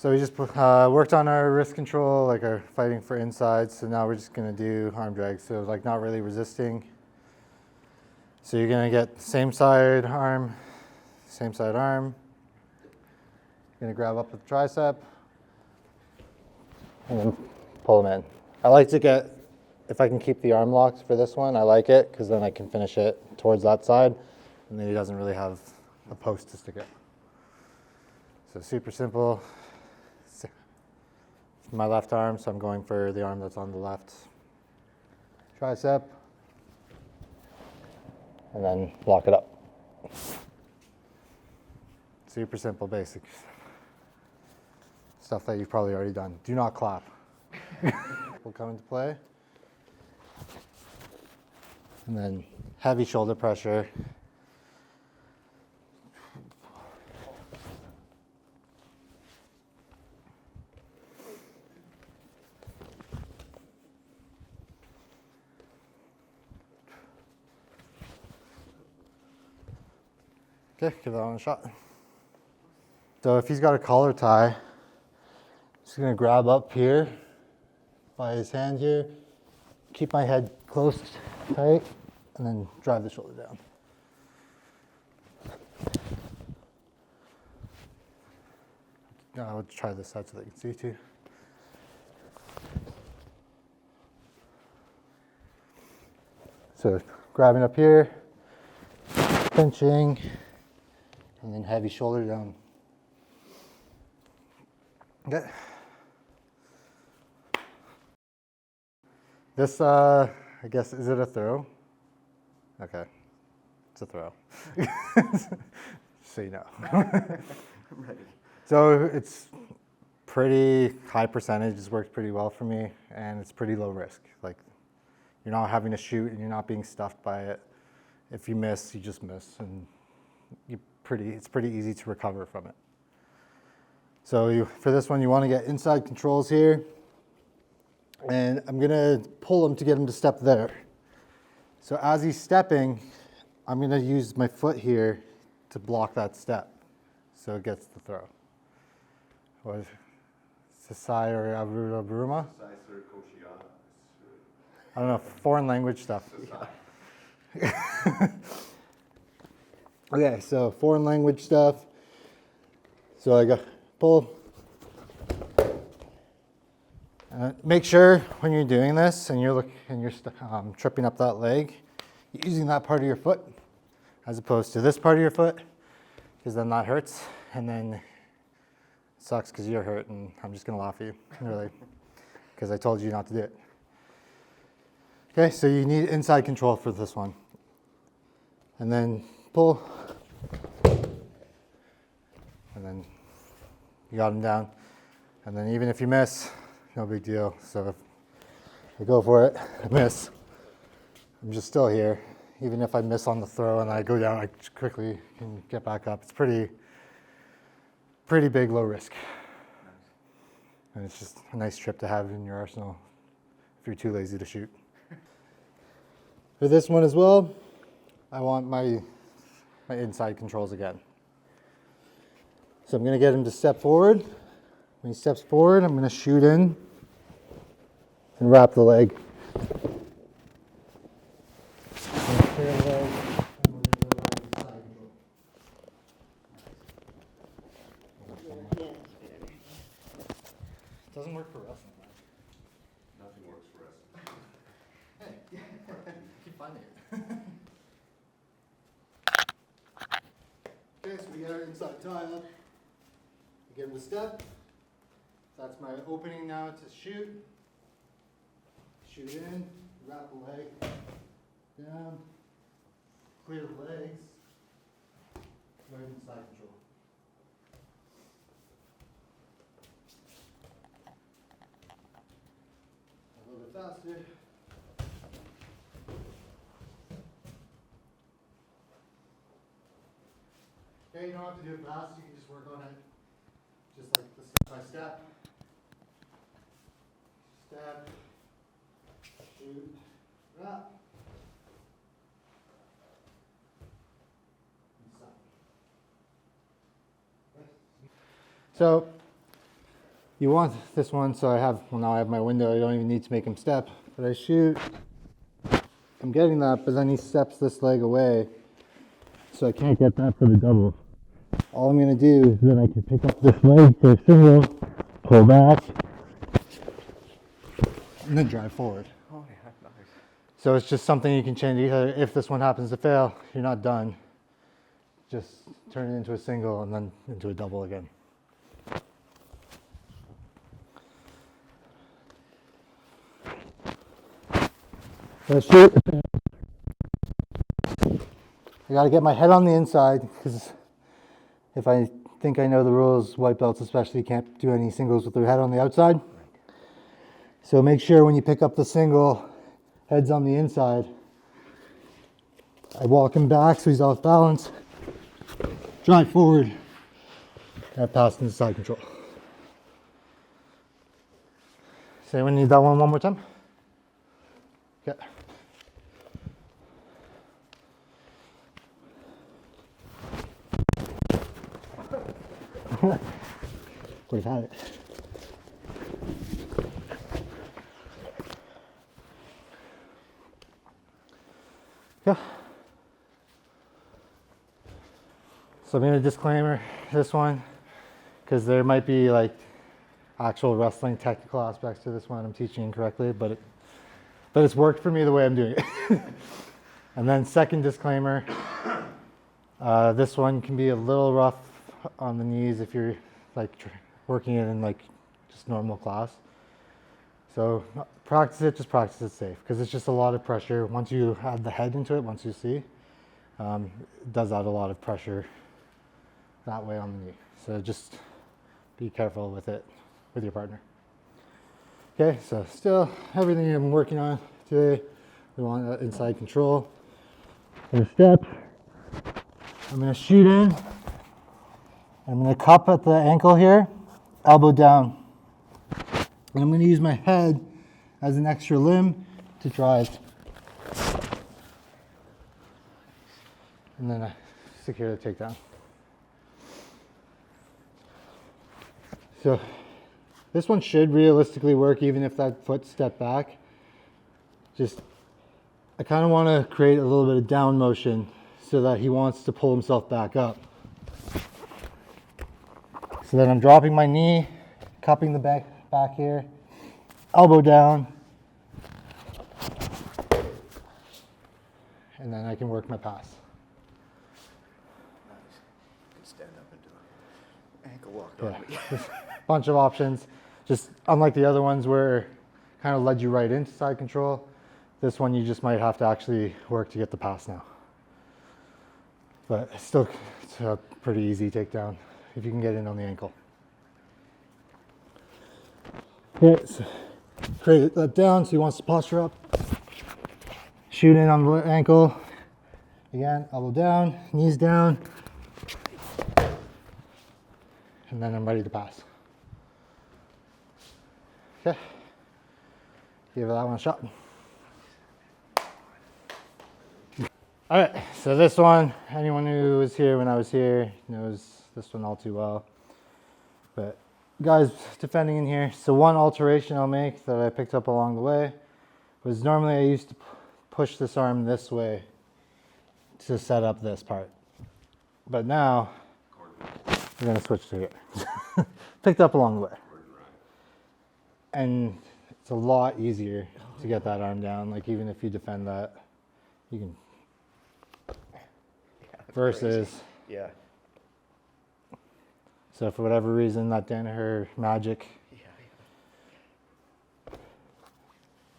So we just worked on our wrist control, like our fighting for inside. So now we're just gonna do arm drag. So like not really resisting. So you're gonna get same side arm. You're gonna grab up with the tricep and then pull them in. I like to get, if I can keep the arm locked for this one, I like it because then I can finish it towards that side and then he doesn't really have a post to stick it. So super simple. My left arm, so I'm going for the arm that's on the left tricep and then lock it up. Super simple basics. Stuff that you've probably already done. Do not clap. Will come into play. And then heavy shoulder pressure. Okay, give that one a shot. So if he's got a collar tie, just gonna grab up here by his hand here, keep my head close, tight, and then drive the shoulder down. I would try this side so they can see too. So grabbing up here, pinching, and then heavy shoulder down. Okay. This, I guess, is it a throw? Okay, it's a throw. So you know. Ready. So it's pretty high percentage, it's worked pretty well for me, and it's pretty low risk. Like, you're not having to shoot and you're not being stuffed by it. If you miss, you just miss, and it's pretty easy to recover from it. So for this one, you want to get inside controls here, and I'm gonna pull him to get him to step there. So as he's stepping, I'm gonna use my foot here to block that step, so it gets the throw. What is it? Sasai or Aburuma? I don't know, foreign language stuff. Okay, so foreign language stuff. So I got pull. Make sure when you're doing this and you're tripping up that leg, you're using that part of your foot as opposed to this part of your foot, because then that hurts, and then it sucks because you're hurt, and I'm just gonna laugh at you, really, because I told you not to do it. Okay, so you need inside control for this one. And then pull. And then you got him down. And then even if you miss, no big deal. So if I go for it, I miss, I'm just still here. Even if I miss on the throw and I go down, I quickly can get back up. It's pretty big, low risk. And it's just a nice trip to have in your arsenal if you're too lazy to shoot. For this one as well, I want my inside controls again. So I'm gonna get him to step forward. When he steps forward, I'm gonna shoot in and wrap the leg. Doesn't work for wrestling, man. Nothing works for wrestling. Hey, keep finding it. Okay, so we got our inside tie up. We get him to step. That's my opening now to shoot. Shoot in, wrap the leg down, clear the legs, right inside control. A little bit faster. Okay, you don't have to do it fast, you can just work on it just like the step by step. Step, shoot, wrap. So you want this one, so now I have my window, I don't even need to make him step, but I shoot, I'm getting that, but then he steps this leg away, so I can't get that for the double. All I'm going to do is then I can pick up this leg for a single, pull back, and then drive forward. Oh, yeah, nice. So it's just something you can change. If this one happens to fail, you're not done. Just turn it into a single and then into a double again. So shoot. I got to get my head on the inside, because if I think I know the rules, white belts especially can't do any singles with their head on the outside. So make sure when you pick up the single, head's on the inside. I walk him back so he's off balance, drive forward, and I pass into side control. Say when you need that one more time. Okay. Would have had it. Yeah. So I'm going to disclaimer this one, because there might be like actual wrestling technical aspects to this one I'm teaching incorrectly, but it's worked for me the way I'm doing it. And then second disclaimer, this one can be a little rough on the knees if you're like working it in like just normal class. So just practice it safe, because it's just a lot of pressure. Once you add the head into it, once you see, it does add a lot of pressure that way on the knee. So just be careful with it with your partner. Okay, so still everything I'm working on today, we want that inside control. I'm gonna step, I'm gonna shoot in, I'm gonna cup at the ankle here, elbow down. And I'm gonna use my head as an extra limb to drive. And then I secure the takedown. So this one should realistically work even if that foot stepped back. Just, I kind of want to create a little bit of down motion so that he wants to pull himself back up. So then I'm dropping my knee, cupping the back here, elbow down, and then I can work my pass. Nice. You can stand up and do an ankle walk. Yeah, just a bunch of options. Just unlike the other ones where it kind of led you right into side control, this one you just might have to actually work to get the pass now. But it's a pretty easy takedown if you can get in on the ankle. Okay, so create that down so he wants to posture up. Shoot in on the ankle. Again, elbow down, knees down. And then I'm ready to pass. Okay, give that one a shot. All right, so this one, anyone who was here when I was here knows this one all too well. But guys defending in here, so one alteration I'll make that I picked up along the way was normally I used to push this arm this way to set up this part. But now, we're gonna switch to here. Picked up along the way. And it's a lot easier to get that arm down. Like even if you defend that, you can, versus, Crazy. Yeah. so for whatever reason that Danaher magic. Yeah.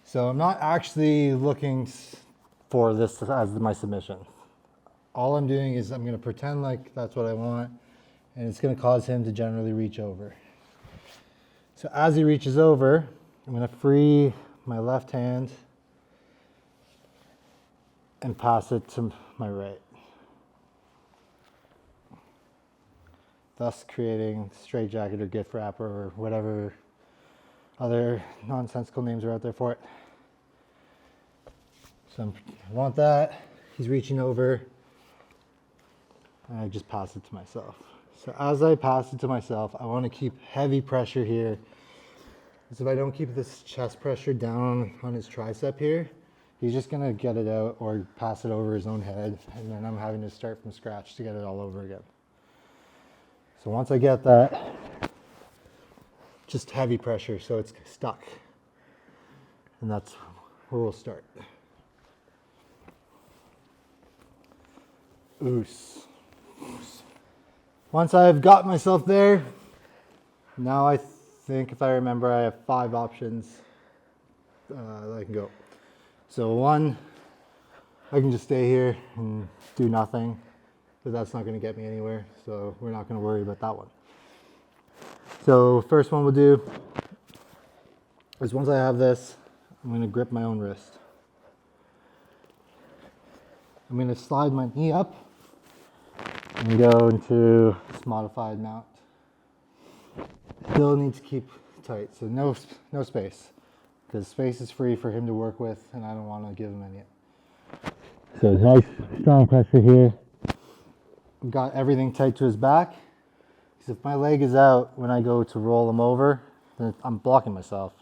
So I'm not actually looking for this as my submission. All I'm doing is I'm going to pretend like that's what I want, and it's going to cause him to generally reach over. So as he reaches over, I'm going to free my left hand and pass it to my right, thus creating straitjacket or gift wrap or whatever other nonsensical names are out there for it. So I want that. He's reaching over, and I just pass it to myself. So as I pass it to myself, I want to keep heavy pressure here. Because if I don't keep this chest pressure down on his tricep here, he's just going to get it out or pass it over his own head. And then I'm having to start from scratch to get it all over again. So once I get that, just heavy pressure so it's stuck. And that's where we'll start. Oos. Once I've got myself there, now I think if I remember I have 5 options that I can go. So 1, I can just stay here and do nothing, but that's not going to get me anywhere, so we're not going to worry about that one. So first one we'll do is once I have this, I'm going to grip my own wrist. I'm going to slide my knee up and go into this modified mount. Still need to keep tight, so no space, because space is free for him to work with and I don't want to give him any. So nice strong pressure here. I've got everything tight to his back, because if my leg is out when I go to roll him over, then I'm blocking myself.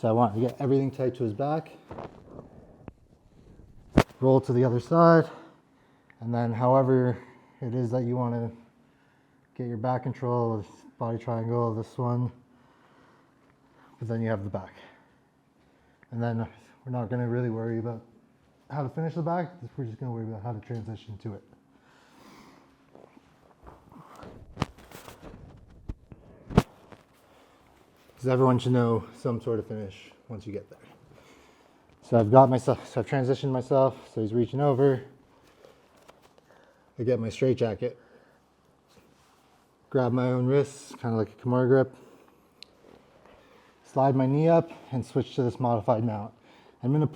So I want to get everything tight to his back, roll to the other side, and then however it is that you want to get your back control, this body triangle, this one, but then you have the back. And then we're not going to really worry about how to finish the back, we're just going to worry about how to transition to it. Because everyone should know some sort of finish once you get there. So I've got myself, so I've transitioned myself, so he's reaching over. I get my straight jacket, grab my own wrists, kind of like a Kimura grip, slide my knee up and switch to this modified mount. I'm going to,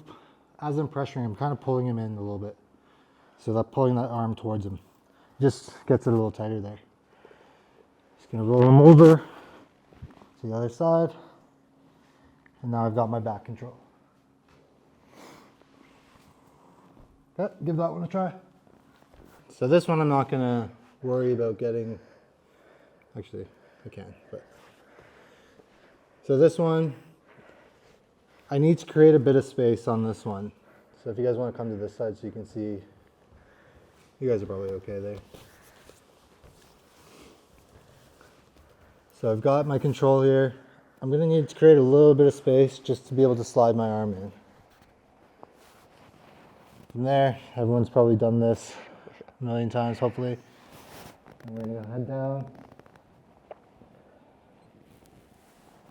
as I'm pressuring, I'm kind of pulling him in a little bit. So that pulling that arm towards him just gets it a little tighter there. Just going to roll him over to the other side. And now I've got my back control. Okay, give that one a try. So this one I'm not going to worry about getting, actually I can, but. So this one, I need to create a bit of space on this one. So if you guys want to come to this side so you can see, you guys are probably okay there. So I've got my control here. I'm going to need to create a little bit of space just to be able to slide my arm in. From there, everyone's probably done this a million times, hopefully. I'm going to go head down.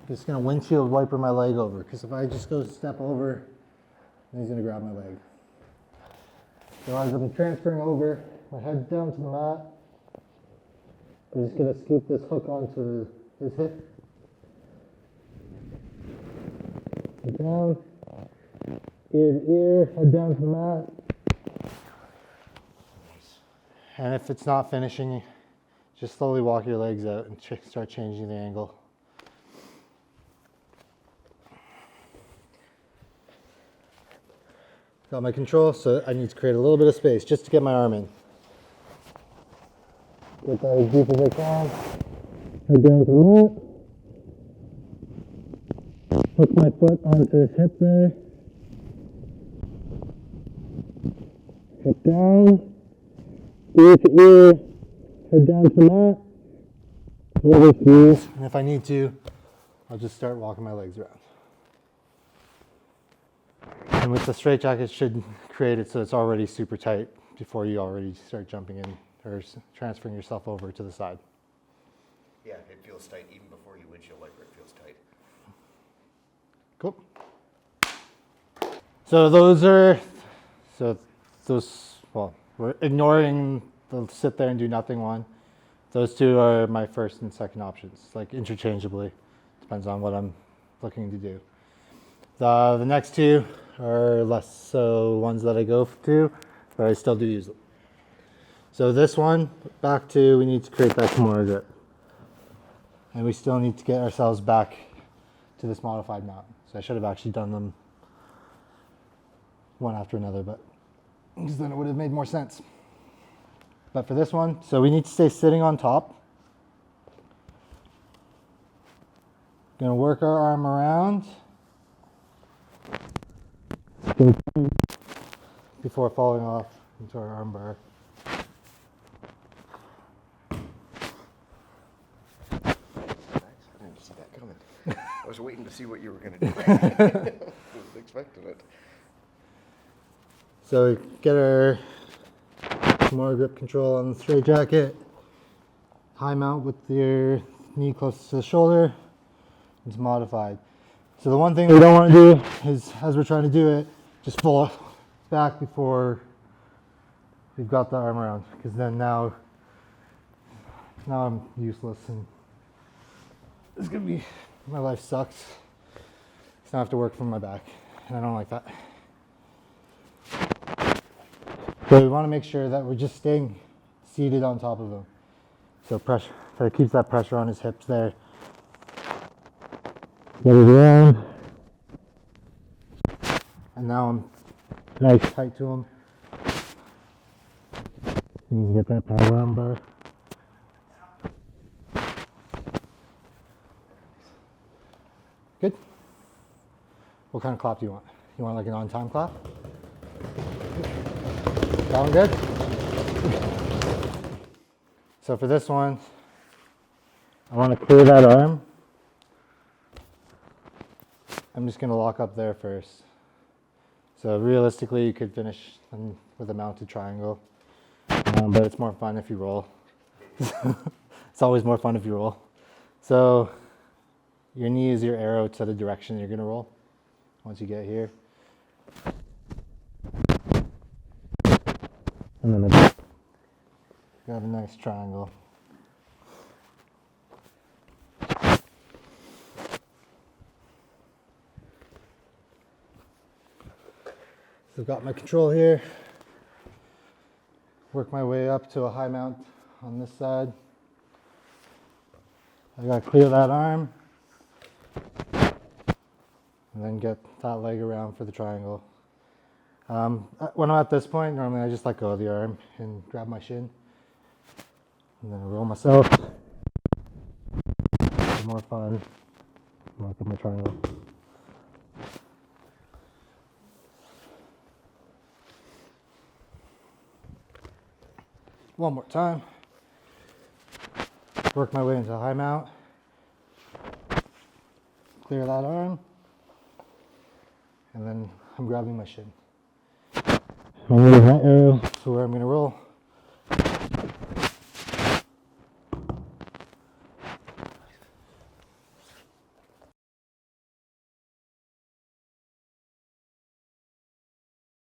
Just going to windshield wiper my leg over, because if I just go step over, then he's going to grab my leg. So as I'm transferring over, my head's down to the mat. I'm just going to scoop this hook onto his hip. Head down, ear to ear, head down to the mat. And if it's not finishing, just slowly walk your legs out and start changing the angle. Got my control, so I need to create a little bit of space just to get my arm in. Get that as deep as I can. Head down to the mat. Hook my foot onto his hip there. Hip down. Ear to ear. Head down to the mat. Over through. And if I need to, I'll just start walking my legs around. And with the straight jacket, it should create it so it's already super tight before you already start jumping in or transferring yourself over to the side. Yeah, it feels tight even before you windshield wiper. It feels tight. Cool. So well, we're ignoring the sit there and do nothing one. Those two are my first and second options, like interchangeably. Depends on what I'm looking to do. The next two are less so ones that I go to, but I still do use them. So this one, back to, we need to create that Kimura grip. And we still need to get ourselves back to this modified mount. So I should have actually done them one after another, but because then it would have made more sense. But for this one, so we need to stay sitting on top. Gonna work our arm around before falling off into our arm bar. Nice. I didn't see that coming. I was waiting to see what you were going to do. Wasn't expecting it. So we get our more grip control on the straight jacket. High mount with your knee close to the shoulder. It's modified. So the one thing we don't want to do is, as we're trying to do it, just fall back before we've got the arm around, because then now I'm useless and it's gonna be, my life sucks. So I have to work from my back, and I don't like that. So we want to make sure that we're just staying seated on top of him. So pressure, so it keeps that pressure on his hips there. Get it around. And now I'm nice tight to him. You can get that power arm bar. Good. What kind of clap do you want? You want like an on-time clap? That one good? So for this one, I want to clear that arm. I'm just going to lock up there first. So realistically, you could finish with a mounted triangle, but it's more fun if you roll. It's always more fun if you roll. So your knee is your arrow to the direction you're going to roll once you get here. And then you have a nice triangle. So I've got my control here. Work my way up to a high mount on this side. I gotta clear that arm. And then get that leg around for the triangle. When I'm at this point, normally I just let go of the arm and grab my shin. And then I roll myself. More fun. Mark up my triangle. One more time. Work my way into a high mount. Clear that arm. And then I'm grabbing my shin. I'm moving that arrow to where I'm going to roll.